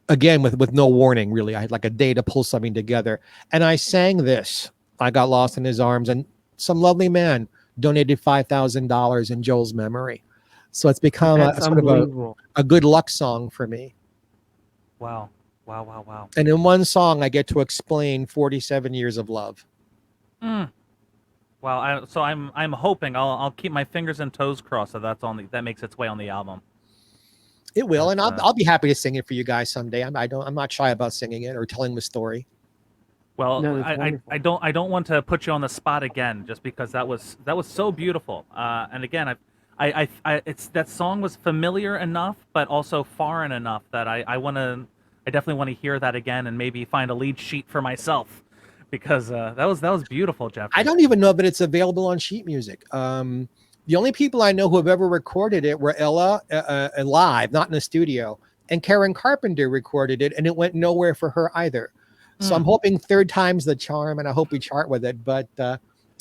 S3: Again, with no warning, really. I had like a day to pull something together. And I sang this, I Got Lost in His Arms. And some lovely man donated $5,000 in Joel's memory. So it's become a sort of a good luck song for me.
S1: Wow. Wow.
S3: And in one song, I get to explain 47 years of love.
S1: Wow. So I'm hoping I'll keep my fingers and toes crossed that makes its way on the album.
S3: It will, and I'll be happy to sing it for you guys someday. I'm not shy about singing it or telling the story.
S1: Well, no, I don't want to put you on the spot again, just because that was so beautiful. And again, it's that song was familiar enough, but also foreign enough that I definitely want to hear that again and maybe find a lead sheet for myself, because that was beautiful, Jeff.
S3: I don't even know that it's available on sheet music. The only people I know who have ever recorded it were Ella live, not in the studio, and Karen Carpenter recorded it, and it went nowhere for her either. So I'm hoping third time's the charm, and I hope we chart with it. But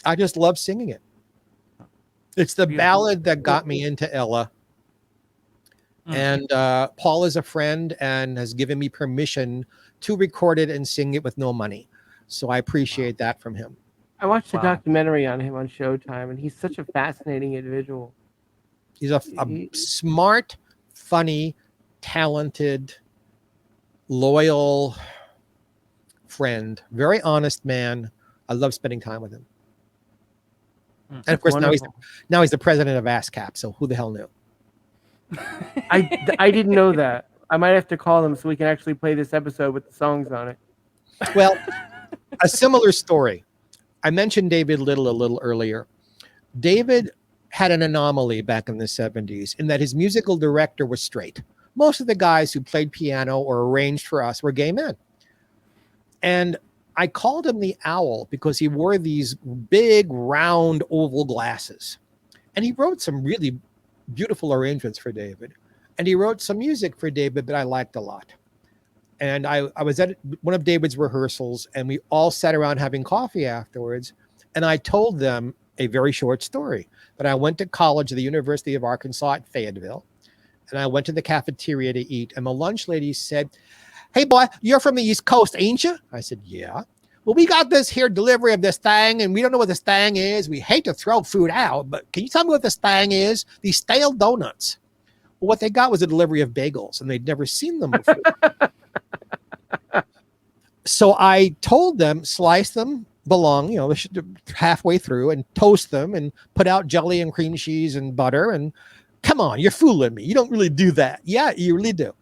S3: I just love singing it. It's the ballad that got me into Ella. And Paul is a friend and has given me permission to record it and sing it with no money. So I appreciate that from him.
S2: I watched a
S1: Wow.
S2: documentary on him on Showtime, and he's such a fascinating individual.
S3: He's a smart, funny, talented, loyal friend, very honest man. I love spending time with him. And of course, now he's the president of ASCAP. So who the hell knew?
S2: I didn't know that. I might have to call him so we can actually play this episode with the songs on it.
S3: Well, a similar story. I mentioned David Little a little earlier. David had an anomaly back in the 70s in that his musical director was straight. Most of the guys who played piano or arranged for us were gay men. And I called him the Owl because he wore these big, round, oval glasses. And he wrote some really beautiful arrangements for David. And he wrote some music for David that I liked a lot. And I was at one of David's rehearsals, and we all sat around having coffee afterwards. And I told them a very short story. But I went to college at the University of Arkansas at Fayetteville. And I went to the cafeteria to eat. And the lunch lady said, "Hey, boy, you're from the East Coast, ain't you?" I said, "Yeah." "Well, we got this here delivery of this thing, and we don't know what this thing is. We hate to throw food out, but can you tell me what this thing is?" "These stale donuts." Well, what they got was a delivery of bagels, and they'd never seen them before. So I told them, slice them halfway through, and toast them, and put out jelly and cream cheese and butter. And come on, you're fooling me. You don't really do that. Yeah, you really do.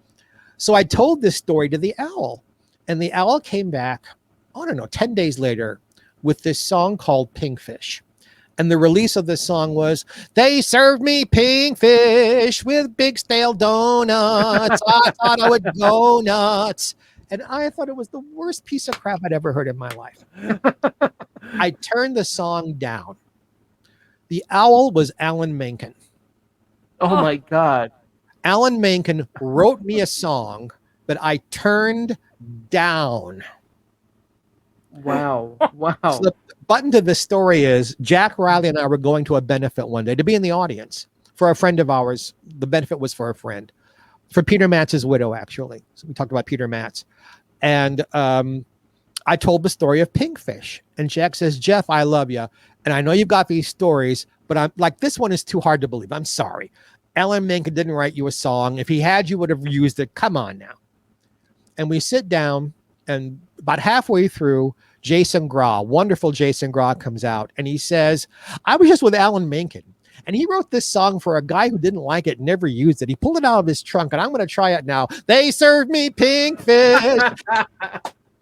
S3: So I told this story to the Owl, and the Owl came back, I don't know, 10 days later with this song called Pinkfish. And the release of the song was, "They served me pinkfish with big stale donuts. I thought I would go nuts." And I thought it was the worst piece of crap I'd ever heard in my life. I turned the song down. The Owl was Alan Menken.
S2: Oh my God.
S3: Alan Menken wrote me a song that I turned down.
S2: Wow. Wow.
S3: So the button to the story is Jack Riley and I were going to a benefit one day to be in the audience for a friend of ours. The benefit was for a friend, for Peter Matz's widow, actually. So we talked about Peter Matz. And I told the story of Pinkfish. And Jack says, "Jeff, I love you. And I know you've got these stories, but I'm like, this one is too hard to believe. I'm sorry. Alan Menken didn't write you a song. If he had, you would have used it. Come on now." And we sit down, and about halfway through, Jason Graw, wonderful Jason Graw, comes out, and he says, "I was just with Alan Menken, and he wrote this song for a guy who didn't like it, never used it. He pulled it out of his trunk, and I'm going to try it now. They served me pinkfish."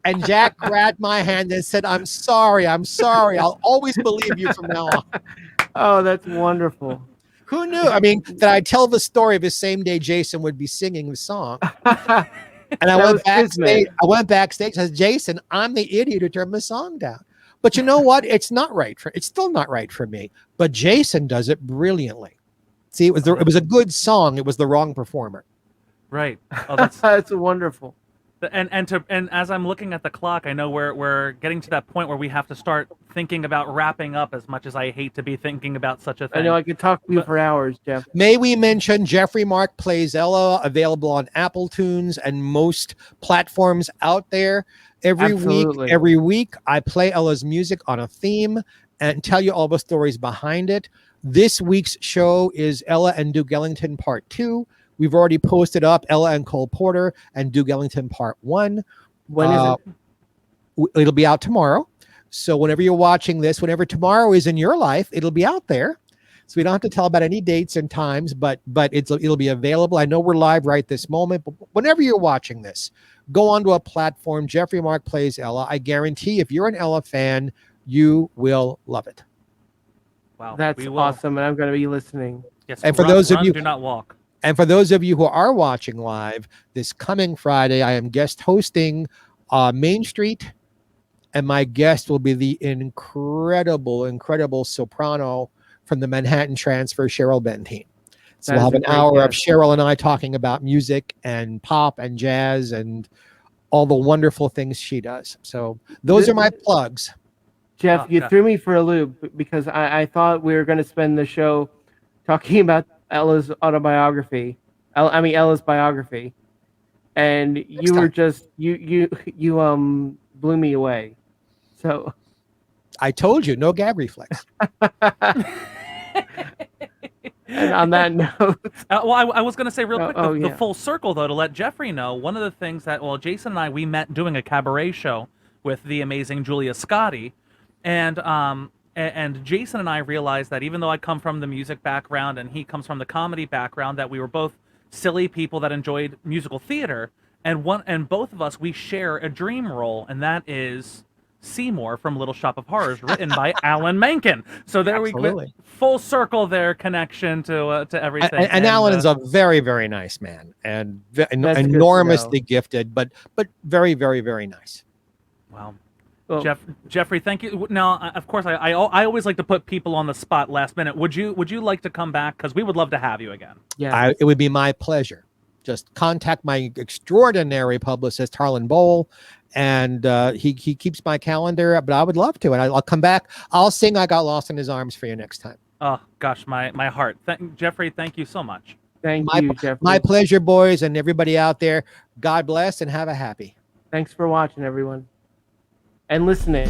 S3: And Jack grabbed my hand and said, I'm sorry. I'll always believe you from now on."
S2: Oh, that's wonderful.
S3: Who knew? I mean, that I'd tell the story of the same day Jason would be singing the song. And I went backstage. I said, "Jason, I'm the idiot who turned the song down." But you know what? It's still not right for me. But Jason does it brilliantly. See, it was a good song. It was the wrong performer.
S1: Right. Oh, that's
S2: That's wonderful.
S1: And as I'm looking at the clock, I know we're getting to that point where we have to start thinking about wrapping up. As much as I hate to be thinking about such a thing,
S2: I know I could talk to you for hours, Jeff.
S3: May we mention Geoffrey Mark Plays Ella, available on Apple Tunes and most platforms out there. Every week, I play Ella's music on a theme and tell you all the stories behind it. This week's show is Ella and Duke Ellington Part 2. We've already posted up Ella and Cole Porter and Duke Ellington Part 1.
S2: When is it?
S3: It'll be out tomorrow. So whenever you're watching this, whenever tomorrow is in your life, it'll be out there. So we don't have to tell about any dates and times, but it'll be available. I know we're live right this moment, but whenever you're watching this, go onto a platform, Geoffrey Mark Plays Ella. I guarantee if you're an Ella fan, you will love it.
S1: Wow,
S2: that's awesome, and I'm going to be listening.
S1: Yes,
S3: and for those of you
S1: do not walk.
S3: And for those of you who are watching live, this coming Friday, I am guest hosting Main Street, and my guest will be the incredible soprano from the Manhattan Transfer, Cheryl Bentine. So we'll have an hour of Cheryl and I talking about music and pop and jazz and all the wonderful things she does. So those are my plugs.
S2: Jeff, you threw me for a loop because I thought we were going to spend the show talking about Ella's biography, and you were just you blew me away. So
S3: I told you, no gag reflex.
S2: And on that note,
S1: Well, I was going to say real quick, the
S2: yeah.
S1: full circle, though, to let Geoffrey know, one of the things that, well, Jason and I, we met doing a cabaret show with the amazing Julia Scotti, and Jason and I realized that even though I come from the music background and he comes from the comedy background, that we were both silly people that enjoyed musical theater, and both of us, we share a dream role, and that is Seymour from Little Shop of Horrors, written by Alan Menken. So there
S3: Absolutely.
S1: we full circle there, connection to everything.
S3: And Alan is a very, very nice man, and
S2: That's good to
S3: enormously
S2: know.
S3: gifted, but very, very, very nice.
S1: Wow.
S2: Well,
S1: Geoffrey, thank you. Now, of course, I always like to put people on the spot last minute. Would you like to come back? Because we would love to have you again.
S2: yeah.
S3: It would be my pleasure. Just contact my extraordinary publicist, Harlan Bowl, and he keeps my calendar. But I would love to, and I'll come back. I'll sing "I Got Lost in His Arms" for you next time.
S1: Oh gosh, my heart. Geoffrey, thank you so much.
S2: Thank you, Jeffrey.
S3: My pleasure, boys, and everybody out there. God bless and have a happy.
S2: Thanks for watching, everyone, and listening.